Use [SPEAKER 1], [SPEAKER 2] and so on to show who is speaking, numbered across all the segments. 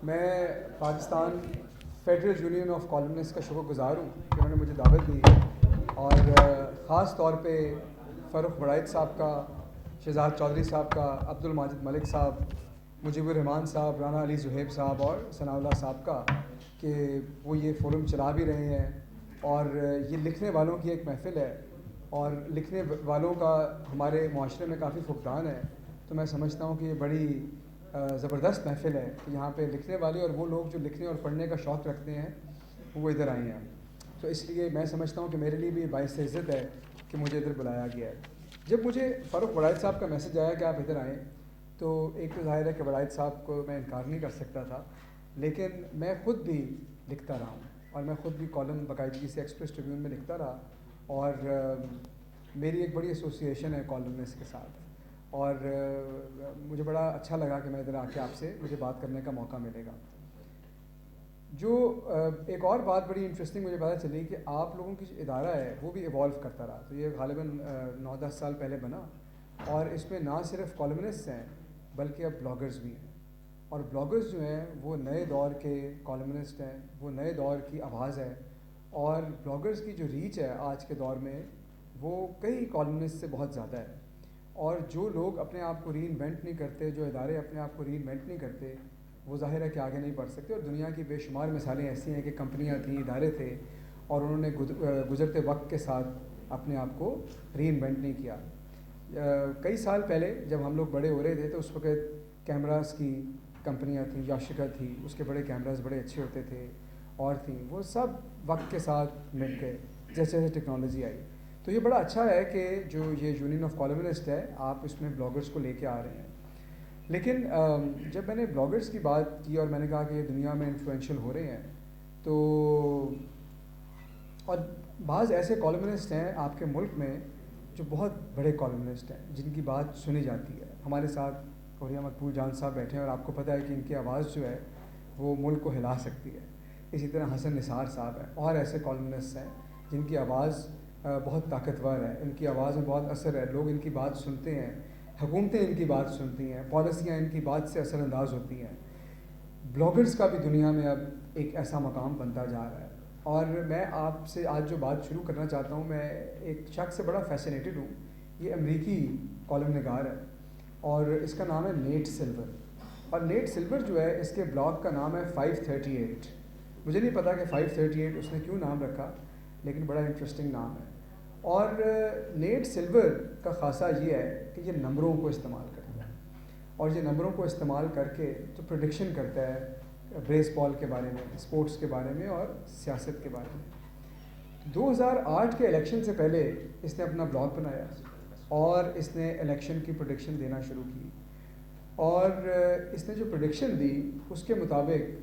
[SPEAKER 1] میں Pakistan federal union of columnist کا شکر گزار ہوں کہ انہوں نے مجھے دعوت دی اور خاص طور پہ فروخ بڑائچ صاحب کا، شہزاد چودھری صاحب کا، عبد الماجد ملک صاحب، مجیب الرحمان صاحب، رانا علی زہیب صاحب اور ثناء اللہ صاحب کا کہ وہ یہ فورم چلا بھی رہے ہیں اور یہ لکھنے والوں کی ایک محفل ہے اور لکھنے والوں کا ہمارے معاشرے میں کافی فقدان ہے. تو میں سمجھتا ہوں کہ یہ بڑی زبردست محفل ہے کہ یہاں پہ لکھنے والے اور وہ لوگ جو لکھنے اور پڑھنے کا شوق رکھتے ہیں وہ ادھر آئے ہیں. تو اس لیے میں سمجھتا ہوں کہ میرے لیے بھی باعث عزت ہے کہ مجھے ادھر بلایا گیا ہے. جب مجھے فروخ بڑائچ صاحب کا میسج آیا کہ آپ ادھر آئیں تو ایک تو ظاہر ہے کہ بڑائچ صاحب کو میں انکار نہیں کر سکتا تھا، لیکن میں خود بھی لکھتا رہا ہوں اور میں خود بھی کالم باقاعدگی سے ایکسپریس ٹریبیون میں لکھتا رہا اور میری ایک بڑی ایسوسیشن ہے کالمنسٹ کے ساتھ اور مجھے بڑا اچھا لگا کہ میں ادھر آ کے آپ سے مجھے بات کرنے کا موقع ملے گا. جو ایک اور بات بڑی انٹرسٹنگ مجھے پتہ چلی کہ آپ لوگوں کی جو ادارہ ہے وہ بھی ایوالو کرتا رہا. تو یہ غالباً 9-10 سال پہلے بنا اور اس میں نہ صرف کالمنسٹ ہیں بلکہ اب بلاگرز بھی ہیں اور بلاگرز جو ہیں وہ نئے دور کے کالمنسٹ ہیں، وہ نئے دور کی آواز ہے اور بلاگرز کی جو ریچ ہے آج کے دور میں وہ کئی کالمنسٹ سے بہت زیادہ ہے. اور جو لوگ اپنے آپ کو ری انوینٹ نہیں کرتے، جو ادارے اپنے آپ کو ری انوینٹ نہیں کرتے، وہ ظاہر ہے کہ آگے نہیں بڑھ سکتے. اور دنیا کی بے شمار مثالیں ایسی ہیں کہ کمپنیاں تھیں، ادارے تھے اور انہوں نے گزرتے وقت کے ساتھ اپنے آپ کو ری انوینٹ نہیں کیا. کئی سال پہلے جب ہم لوگ بڑے ہو رہے تھے تو اس وقت کیمراز کی کمپنیاں تھیں، یاشیکا تھی، اس کے بڑے کیمراز بڑے اچھے ہوتے تھے اور تھیں، وہ سب وقت کے ساتھ مل گئے جیسے جیسے ٹیکنالوجی آئی. تو یہ بڑا اچھا ہے کہ جو یہ یونین آف کالمنسٹ ہے آپ اس میں بلاگرز کو لے کے آ رہے ہیں. لیکن جب میں نے بلاگرز کی بات کی اور میں نے کہا کہ یہ دنیا میں انفلوئنشیل ہو رہے ہیں تو اور بعض ایسے کالمنسٹ ہیں آپ کے ملک میں جو بہت بڑے کالمنسٹ ہیں جن کی بات سنی جاتی ہے. ہمارے ساتھ کوریہ مقبول جان صاحب بیٹھے ہیں اور آپ کو پتہ ہے کہ ان کی آواز جو ہے وہ ملک کو ہلا سکتی ہے. اسی طرح حسن نثار صاحب ہیں اور ایسے کالمنسٹ ہیں جن کی آواز بہت طاقتور ہے، ان کی آواز میں بہت اثر ہے، لوگ ان کی بات سنتے ہیں، حکومتیں ان کی بات سنتی ہیں، پالیسیاں ان کی بات سے اثر انداز ہوتی ہیں. بلاگرز کا بھی دنیا میں اب ایک ایسا مقام بنتا جا رہا ہے. اور میں آپ سے آج جو بات شروع کرنا چاہتا ہوں، میں ایک شخص سے بڑا فیسینیٹڈ ہوں. یہ امریکی کالم نگار ہے اور اس کا نام ہے نیٹ سلور. اور نیٹ سلور جو ہے اس کے بلاگ کا نام ہے 538. مجھے نہیں پتا کہ 538 اس نے کیوں نام رکھا لیکن بڑا انٹرسٹنگ نام ہے. اور نیٹ سلور کا خاصہ یہ ہے کہ یہ نمبروں کو استعمال کرتا ہے اور یہ نمبروں کو استعمال کر کے تو پریڈکشن کرتا ہے بیس بال کے بارے میں، اسپورٹس کے بارے میں اور سیاست کے بارے میں. 2008 کے الیکشن سے پہلے اس نے اپنا بلاگ بنایا اور اس نے الیکشن کی پریڈکشن دینا شروع کی اور اس نے جو پریڈکشن دی اس کے مطابق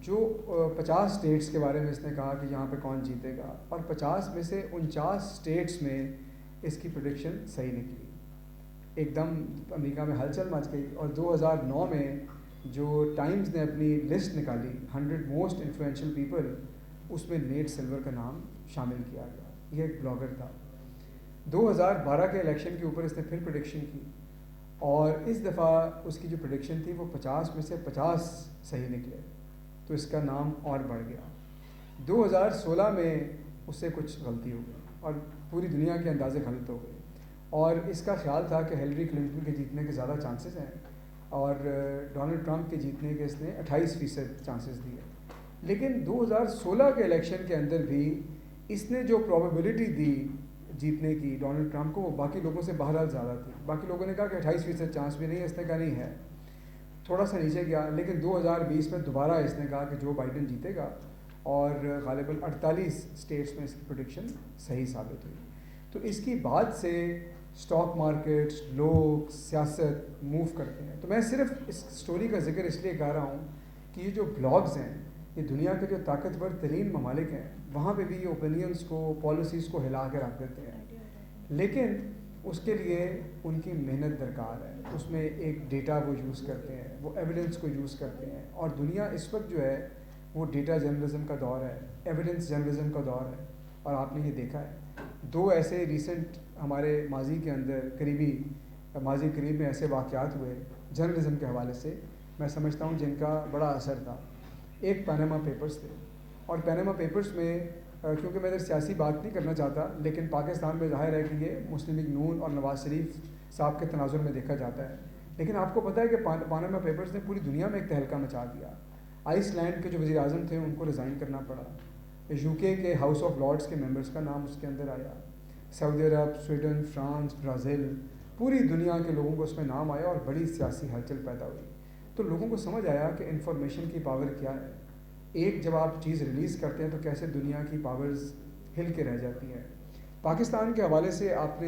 [SPEAKER 1] جو 50 اسٹیٹس کے بارے میں اس نے کہا کہ یہاں پہ کون جیتے گا اور 50 میں سے 49 اسٹیٹس میں اس کی پریڈکشن صحیح نکلی. ایک دم امریکہ میں ہلچل مچ گئی اور 2009 میں جو ٹائمز نے اپنی لسٹ نکالی 100 موسٹ انفلوئنشیل پیپل، اس میں نیٹ سلور کا نام شامل کیا گیا. یہ ایک بلاگر تھا. 2012 کے الیکشن کے اوپر اس نے پھر پریڈکشن کی اور اس دفعہ اس کی جو پریڈکشن تھی وہ 50 میں سے 50 صحیح نکلے تو اس کا نام اور بڑھ گیا. 2016 میں اس سے کچھ غلطی ہو گئی اور پوری دنیا کے اندازے غلط ہو گئے اور اس کا خیال تھا کہ ہیلری کلنٹن کے جیتنے کے زیادہ چانسز ہیں اور ڈونلڈ ٹرمپ کے جیتنے کے اس نے 28% چانسز دیے. لیکن 2016 کے الیکشن کے اندر بھی اس نے جو پروبیبلٹی دی جیتنے کی ڈونلڈ ٹرمپ کو وہ باقی لوگوں سے بہرحال زیادہ تھی. باقی لوگوں نے کہا کہ 28% چانس بھی نہیں ہے، اس نے کہا نہیں ہے، تھوڑا سا نیچے گیا. لیکن 2020 میں دوبارہ اس نے کہا کہ جو بائیڈن جیتے گا اور غالباً 48 اسٹیٹس میں اس کی پریڈکشن صحیح ثابت ہوئی. تو اس کی بات سے اسٹاک مارکیٹ، لوگ، سیاست موو کرتے ہیں. تو میں صرف اس سٹوری کا ذکر اس لیے کر رہا ہوں کہ یہ جو بلاگز ہیں یہ دنیا کے جو طاقتور ترین ممالک ہیں وہاں پہ بھی یہ اوپینینس کو، پالیسیز کو ہلا کے رکھ دیتے ہیں. لیکن اس کے لیے ان کی محنت درکار ہے. اس میں ایک ڈیٹا وہ یوز کرتے ہیں، وہ ایویڈنس کو یوز کرتے ہیں اور دنیا اس وقت جو ہے وہ ڈیٹا جرنلزم کا دور ہے، ایویڈنس جرنلزم کا دور ہے. اور آپ نے یہ دیکھا ہے 2 ایسے ریسنٹ ہمارے ماضی کے اندر قریب میں ایسے واقعات ہوئے جرنلزم کے حوالے سے میں سمجھتا ہوں جن کا بڑا اثر تھا. ایک پیناما پیپرز تھے, اور پیناما پیپرز میں کیونکہ میں ادھر سیاسی بات نہیں کرنا چاہتا, لیکن پاکستان میں ظاہر ہے کہ یہ مسلم لیگ نون اور نواز شریف صاحب کے تناظر میں دیکھا جاتا ہے. لیکن آپ کو پتہ ہے کہ پاناما پیپرز نے پوری دنیا میں ایک تہلکہ مچا دیا. آئس لینڈ کے جو وزیر اعظم تھے ان کو ریزائن کرنا پڑا, یو کے ہاؤس آف لارڈس کے ممبرس کا نام اس کے اندر آیا, سعودی عرب, سویڈن, فرانس, برازیل, پوری دنیا کے لوگوں کو اس میں نام آیا, اور بڑی سیاسی ہلچل پیدا ہوئی. تو لوگوں کو سمجھ آیا کہ انفارمیشن کی پاور کیا ہے. ایک جب آپ چیز ریلیز کرتے ہیں تو کیسے دنیا کی پاورز ہل کے رہ جاتی ہیں. پاکستان کے حوالے سے آپ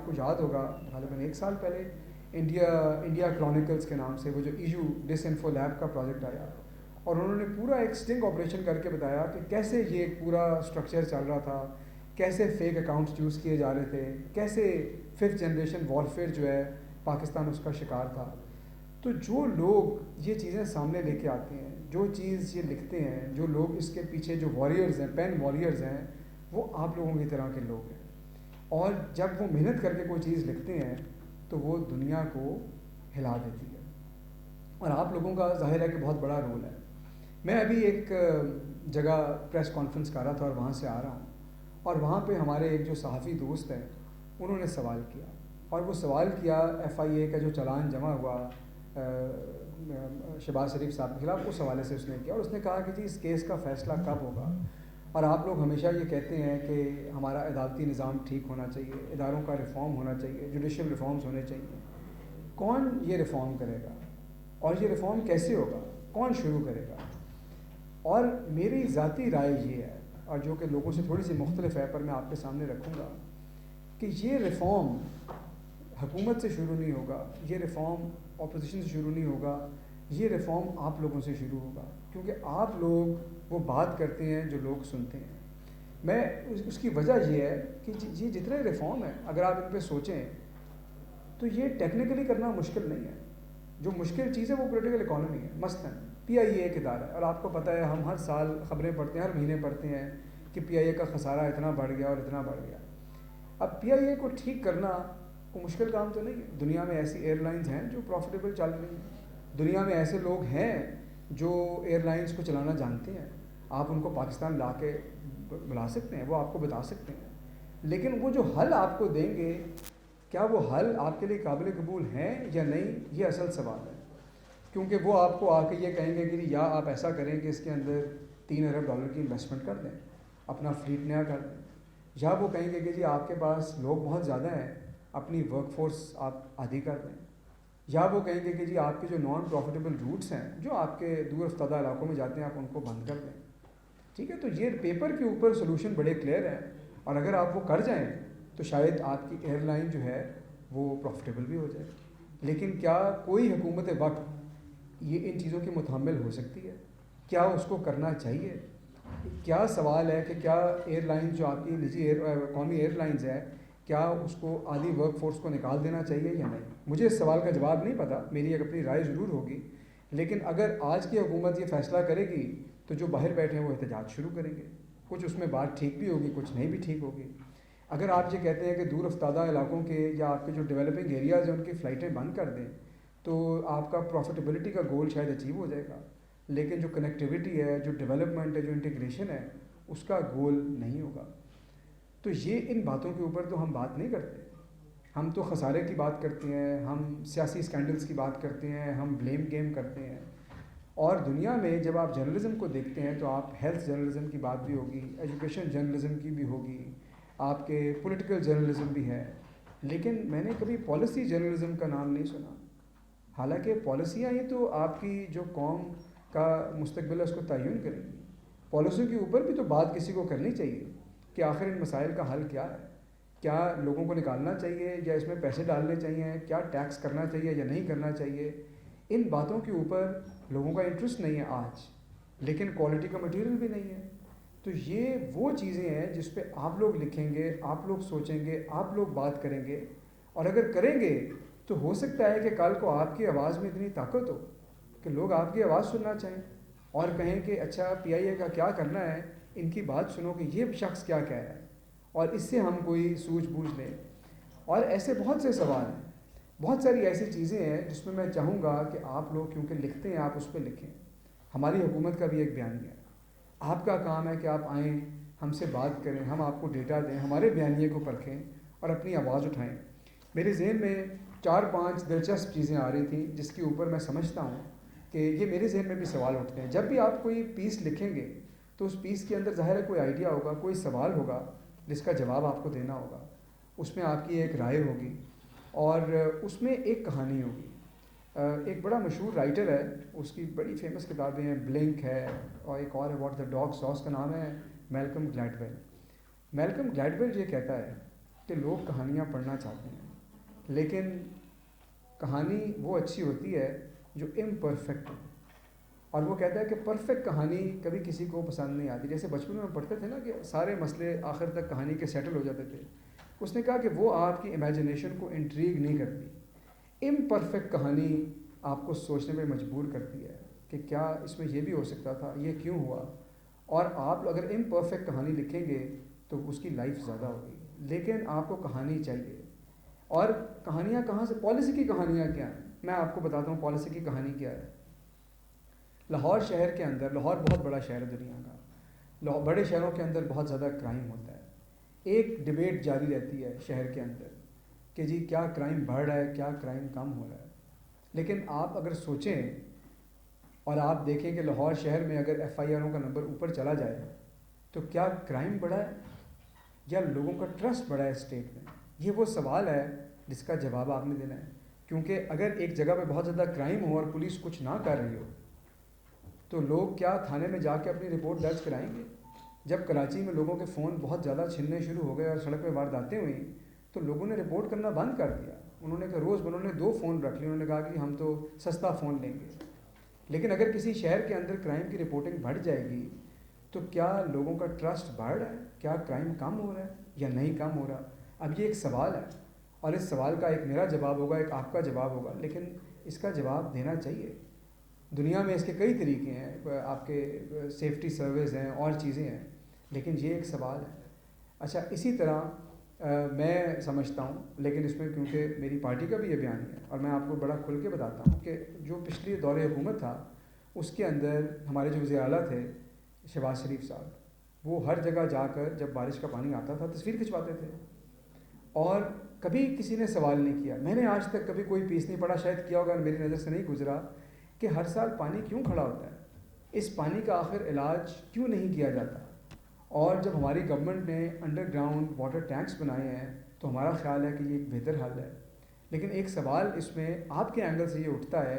[SPEAKER 1] کو یاد ہوگا غالباً 1 سال پہلے انڈیا کرونیکلز کے نام سے وہ جو ایشو ڈس انفو لیب کا پروجیکٹ آیا, اور انہوں نے پورا ایک اسٹنگ آپریشن کر کے بتایا کہ کیسے یہ پورا اسٹرکچر چل رہا تھا, کیسے فیک اکاؤنٹس یوز کیے جا رہے تھے, کیسے 5th جنریشن وارفیئر جو ہے پاکستان اس کا شکار تھا. تو جو لوگ یہ چیزیں سامنے لے کے آتے ہیں, جو چیز یہ لکھتے ہیں, جو لوگ اس کے پیچھے جو واریئرز ہیں, پین واریئرز ہیں, وہ آپ لوگوں کی طرح کے لوگ ہیں. اور جب وہ محنت کر کے کوئی چیز لکھتے ہیں تو وہ دنیا کو ہلا دیتی ہے, اور آپ لوگوں کا ظاہر ہے کہ بہت بڑا رول ہے. میں ابھی ایک جگہ پریس کانفرنس کر رہا تھا اور وہاں سے آ رہا ہوں, اور وہاں پہ ہمارے ایک جو صحافی دوست ہیں انہوں نے سوال کیا, اور وہ سوال کیا FIA کا جو چلان جمع ہوا شہباز شریف صاحب کے خلاف, اس حوالے سے اس نے کیا, اور اس نے کہا کہ جی اس کیس کا فیصلہ کب ہوگا, اور آپ لوگ ہمیشہ یہ کہتے ہیں کہ ہمارا عدالتی نظام ٹھیک ہونا چاہیے, اداروں کا ریفارم ہونا چاہیے, جوڈیشل ریفارمز ہونے چاہیے. کون یہ ریفارم کرے گا, اور یہ ریفارم کیسے ہوگا, کون شروع کرے گا؟ اور میری ذاتی رائے یہ ہے, اور جو کہ لوگوں سے تھوڑی سی مختلف ہے, پر میں آپ کے سامنے رکھوں گا کہ یہ ریفارم حکومت سے شروع نہیں ہوگا, یہ ریفارم اپوزیشن سے شروع نہیں ہوگا, یہ ریفارم آپ لوگوں سے شروع ہوگا, کیونکہ آپ لوگ وہ بات کرتے ہیں جو لوگ سنتے ہیں. میں اس کی وجہ یہ ہے کہ یہ جتنے ریفارم ہیں اگر آپ ان پہ سوچیں تو یہ ٹیکنیکلی کرنا مشکل نہیں ہے. جو مشکل چیز ہے وہ پولیٹیکل اکانومی ہے. مثلاً PIA ایک ادارہ ہے, اور آپ کو پتہ ہے ہم ہر سال خبریں پڑھتے ہیں, ہر مہینے پڑھتے ہیں کہ PIA کا خسارہ اتنا بڑھ گیا اور اتنا بڑھ گیا. اب PIA کو ٹھیک کرنا کوئی مشکل کام تو نہیں ہے. دنیا میں ایسی ایئر لائنز ہیں جو پروفیٹیبل چل رہی ہیں, دنیا میں ایسے لوگ ہیں جو ایئر لائنز کو چلانا جانتے ہیں. آپ ان کو پاکستان لا کے بلا سکتے ہیں, وہ آپ کو بتا سکتے ہیں, لیکن وہ جو حل آپ کو دیں گے کیا وہ حل آپ کے لیے قابل قبول ہیں یا نہیں, یہ اصل سوال ہے. کیونکہ وہ آپ کو آ کے یہ کہیں گے کہ یا آپ ایسا کریں کہ اس کے اندر $3 ارب کی انویسٹمنٹ کر دیں, اپنا فلیٹ نیا کر دیں, یا وہ کہیں گے کہ جی آپ کے پاس لوگ بہت زیادہ ہیں, اپنی ورک فورس آپ آدھی کر دیں, یا وہ کہیں گے کہ جی آپ کے جو نان پروفیٹیبل روٹس ہیں جو آپ کے دور افتادہ علاقوں میں جاتے ہیں آپ ان کو بند کر دیں. ٹھیک ہے, تو یہ پیپر کے اوپر سولوشن بڑے کلیئر ہیں, اور اگر آپ وہ کر جائیں تو شاید آپ کی ایئر لائن جو ہے وہ پروفیٹیبل بھی ہو جائے. لیکن کیا کوئی حکومت وقت یہ ان چیزوں کی متحمل ہو سکتی ہے؟ کیا اس کو کرنا چاہیے؟ کیا سوال ہے کہ کیا ایئر لائن جو آپ کی نجی قومی ایئر لائنز ہے, کیا اس کو آدھی ورک فورس کو نکال دینا چاہیے یا نہیں؟ مجھے اس سوال کا جواب نہیں پتہ, میری ایک اپنی رائے ضرور ہوگی, لیکن اگر آج کی حکومت یہ فیصلہ کرے گی تو جو باہر بیٹھے ہیں وہ احتجاج شروع کریں گے. کچھ اس میں بات ٹھیک بھی ہوگی, کچھ نہیں بھی ٹھیک ہوگی. اگر آپ یہ کہتے ہیں کہ دور افتادہ علاقوں کے یا آپ کے جو ڈیولپنگ ایریاز ہیں ان کی فلائٹیں بند کر دیں تو آپ کا پروفیٹیبلٹی کا گول شاید اچیو ہو جائے گا, لیکن جو کنیکٹیوٹی ہے, جو ڈیولپمنٹ ہے, جو انٹیگریشن ہے, اس کا گول نہیں ہوگا. تو یہ ان باتوں کے اوپر تو ہم بات نہیں کرتے. ہم تو خسارے کی بات کرتے ہیں, ہم سیاسی اسکینڈلز کی بات کرتے ہیں, ہم بلیم گیم کرتے ہیں. اور دنیا میں جب آپ جرنلزم کو دیکھتے ہیں تو آپ ہیلتھ جرنلزم کی بات بھی ہوگی, ایجوکیشن جرنلزم کی بھی ہوگی, آپ کے پولیٹیکل جرنلزم بھی ہے, لیکن میں نے کبھی پالیسی جرنلزم کا نام نہیں سنا. حالانکہ پالیسیاں ہی تو آپ کی جو قوم کا مستقبل ہے اس کو تعین کریں گی. پالیسیوں کے اوپر بھی تو بات کسی کو کرنی چاہیے کہ آخر ان مسائل کا حل کیا ہے. کیا لوگوں کو نکالنا چاہیے یا اس میں پیسے ڈالنے چاہیے, کیا ٹیکس کرنا چاہیے یا نہیں کرنا چاہیے. ان باتوں کے اوپر لوگوں کا انٹرسٹ نہیں ہے آج, لیکن کوالٹی کا مٹیریل بھی نہیں ہے. تو یہ وہ چیزیں ہیں جس پہ آپ لوگ لکھیں گے, آپ لوگ سوچیں گے, آپ لوگ بات کریں گے, اور اگر کریں گے تو ہو سکتا ہے کہ کل کو آپ کی آواز میں اتنی طاقت ہو کہ لوگ آپ کی آواز سننا چاہیں اور کہیں کہ اچھا PIA کا کیا کرنا ہے, ان کی بات سنو کہ یہ شخص کیا کہہ رہا ہے, اور اس سے ہم کوئی سوجھ بوجھ لیں. اور ایسے بہت سے سوال ہیں. بہت ساری ایسی چیزیں ہیں جس میں چاہوں گا کہ آپ لوگ کیونکہ لکھتے ہیں آپ اس پہ لکھیں. ہماری حکومت کا بھی ایک بیانیہ ہے. آپ کا کام ہے کہ آپ آئیں, ہم سے بات کریں, ہم آپ کو ڈیٹا دیں, ہمارے بیانیے کو پرکھیں اور اپنی آواز اٹھائیں. میرے ذہن میں 4-5 دلچسپ چیزیں آ رہی تھیں جس کے اوپر میں سمجھتا ہوں کہ یہ میرے ذہن میں بھی سوال اٹھتے ہیں. جب بھی آپ کوئی پیس لکھیں گے تو اس پیس کے اندر ظاہر ہے کوئی آئیڈیا ہوگا, کوئی سوال ہوگا جس کا جواب آپ کو دینا ہوگا. اس میں آپ کی ایک رائے ہوگی اور اس میں ایک کہانی ہوگی. ایک بڑا مشہور رائٹر ہے, اس کی بڑی فیمس کتابیں ہیں, بلنک ہے اور ایک اور ہے واٹ دا ڈاگ سا, اس کا نام ہے میلکم گلیڈویل. میلکم گلیڈویل یہ کہتا ہے کہ لوگ کہانیاں پڑھنا چاہتے ہیں لیکن کہانی وہ اچھی ہوتی ہے جو امپرفیکٹ ہو. اور وہ کہتا ہے کہ پرفیکٹ کہانی کبھی کسی کو پسند نہیں آتی. جیسے بچپن میں پڑھتے تھے نا کہ سارے مسئلے آخر تک کہانی کے سیٹل ہو جاتے تھے. اس نے کہا کہ وہ آپ کی امیجنیشن کو انٹریگ نہیں کرتی. امپرفیکٹ کہانی آپ کو سوچنے پہ مجبور کرتی ہے کہ کیا اس میں یہ بھی ہو سکتا تھا, یہ کیوں ہوا. اور آپ اگر امپرفیکٹ کہانی لکھیں گے تو اس کی لائف زیادہ ہوگی. لیکن آپ کو کہانی چاہیے. اور کہانیاں کہاں سے, پالیسی کی کہانیاں کیا ہیں, میں آپ کو بتاتا ہوں پالیسی کی کہانی کیا ہے. لاہور شہر کے اندر, لاہور بہت بڑا شہر ہے دنیا کا, بڑے شہروں کے اندر بہت زیادہ کرائم ہوتا ہے. ایک ڈبیٹ جاری رہتی ہے شہر کے اندر کہ جی کیا کرائم بڑھ رہا ہے, کیا کرائم کم ہو رہا ہے. لیکن آپ اگر سوچیں اور آپ دیکھیں کہ لاہور شہر میں اگر ایف آئی آروں کا نمبر اوپر چلا جائے تو کیا کرائم بڑھا ہے یا لوگوں کا ٹرسٹ بڑھا ہے اسٹیٹ میں. یہ وہ سوال ہے جس کا جواب آپ نے دینا ہے. کیونکہ اگر ایک جگہ پہ بہت زیادہ کرائم ہو اور پولیس کچھ نہ کر رہی ہو تو لوگ کیا تھانے میں جا کے اپنی رپورٹ درج کرائیں گے. جب کراچی میں لوگوں کے فون بہت زیادہ چھننے شروع ہو گئے اور سڑک پہ وارداتیں ہوئیں تو لوگوں نے رپورٹ کرنا بند کر دیا. انہوں نے کہا روز انہوں نے 2 فون رکھ لیے, انہوں نے کہا کہ ہم تو سستا فون لیں گے. لیکن اگر کسی شہر کے اندر کرائم کی رپورٹنگ بڑھ جائے گی تو کیا لوگوں کا ٹرسٹ بڑھ رہا ہے, کیا کرائم کم ہو رہا ہے یا نہیں کم ہو رہا. اب یہ ایک سوال ہے اور اس سوال کا ایک میرا جواب ہوگا, ایک آپ کا جواب ہوگا, لیکن اس کا جواب دینا چاہیے. دنیا میں اس کے کئی طریقے ہیں, آپ کے سیفٹی سروس ہیں اور چیزیں ہیں, لیکن یہ ایک سوال ہے. اچھا, اسی طرح میں سمجھتا ہوں, لیکن اس میں کیونکہ میری پارٹی کا بھی یہ بیان ہے اور میں آپ کو بڑا کھل کے بتاتا ہوں کہ جو پچھلی دور حکومت تھا اس کے اندر ہمارے جو وزیر اعلیٰ تھے شہباز شریف صاحب, وہ ہر جگہ جا کر جب بارش کا پانی آتا تھا تصویر کھنچواتے تھے اور کبھی کسی نے سوال نہیں کیا. میں نے آج تک کبھی کوئی پیس نہیں پڑھا, شاید کیا ہوگا, میری نظر سے نہیں گزرا, کہ ہر سال پانی کیوں کھڑا ہوتا ہے, اس پانی کا آخر علاج کیوں نہیں کیا جاتا. اور جب ہماری گورنمنٹ نے انڈر گراؤنڈ واٹر ٹینکس بنائے ہیں تو ہمارا خیال ہے کہ یہ ایک بہتر حل ہے. لیکن ایک سوال اس میں آپ کے اینگل سے یہ اٹھتا ہے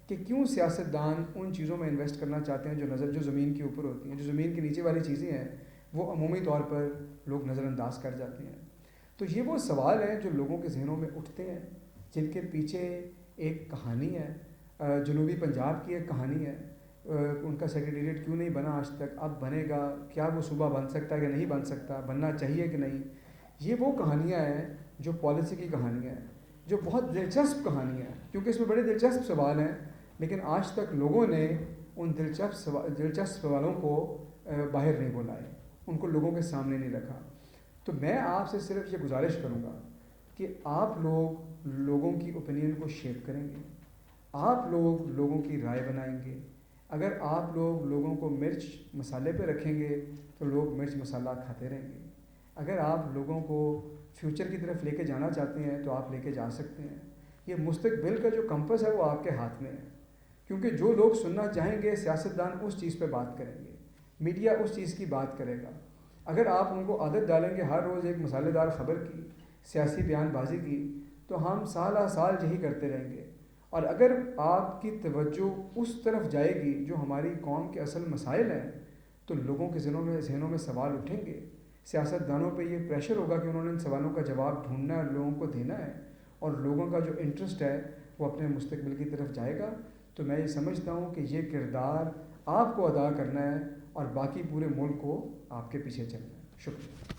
[SPEAKER 1] کہ کیوں سیاستدان ان چیزوں میں انویسٹ کرنا چاہتے ہیں جو زمین کے اوپر ہوتی ہیں, جو زمین کے نیچے والی چیزیں ہیں وہ عمومی طور پر لوگ نظر انداز کر جاتے ہیں. تو یہ وہ سوال ہیں جو لوگوں کے ذہنوں میں اٹھتے ہیں, جن کے پیچھے ایک کہانی ہے. جنوبی پنجاب کی ایک کہانی ہے, ان کا سیکریٹریٹ کیوں نہیں بنا آج تک, اب بنے گا, کیا وہ صوبہ بن سکتا ہے کہ نہیں بن سکتا, بننا چاہیے کہ نہیں. یہ وہ کہانیاں ہیں جو پالیسی کی کہانیاں ہیں, جو بہت دلچسپ کہانیاں ہیں کیونکہ اس میں بڑے دلچسپ سوال ہیں, لیکن آج تک لوگوں نے ان دلچسپ سوالوں کو باہر نہیں بلائے, ان کو لوگوں کے سامنے نہیں رکھا. تو میں آپ سے صرف یہ گزارش کروں گا کہ آپ لوگ لوگوں کی اوپینین کو شیپ کریں گے, آپ لوگ لوگوں کی رائے بنائیں گے. اگر آپ لوگ لوگوں کو مرچ مسالے پہ رکھیں گے تو لوگ مرچ مسالہ کھاتے رہیں گے. اگر آپ لوگوں کو فیوچر کی طرف لے کے جانا چاہتے ہیں تو آپ لے کے جا سکتے ہیں. یہ مستقبل کا جو کمپس ہے وہ آپ کے ہاتھ میں ہے, کیونکہ جو لوگ سننا چاہیں گے سیاستدان اس چیز پہ بات کریں گے, میڈیا اس چیز کی بات کرے گا. اگر آپ ان کو عادت ڈالیں گے ہر روز ایک مسالے دار خبر کی, سیاسی بیان بازی کی, تو ہم سالہ سال یہی کرتے رہیں گے. اور اگر آپ کی توجہ اس طرف جائے گی جو ہماری قوم کے اصل مسائل ہیں تو لوگوں کے ذہنوں میں سوال اٹھیں گے. سیاستدانوں پہ یہ پریشر ہوگا کہ انہوں نے ان سوالوں کا جواب ڈھونڈنا ہے, لوگوں کو دینا ہے, اور لوگوں کا جو انٹرسٹ ہے وہ اپنے مستقبل کی طرف جائے گا. تو میں یہ سمجھتا ہوں کہ یہ کردار آپ کو ادا کرنا ہے اور باقی پورے ملک کو آپ کے پیچھے چلنا ہے. شکریہ.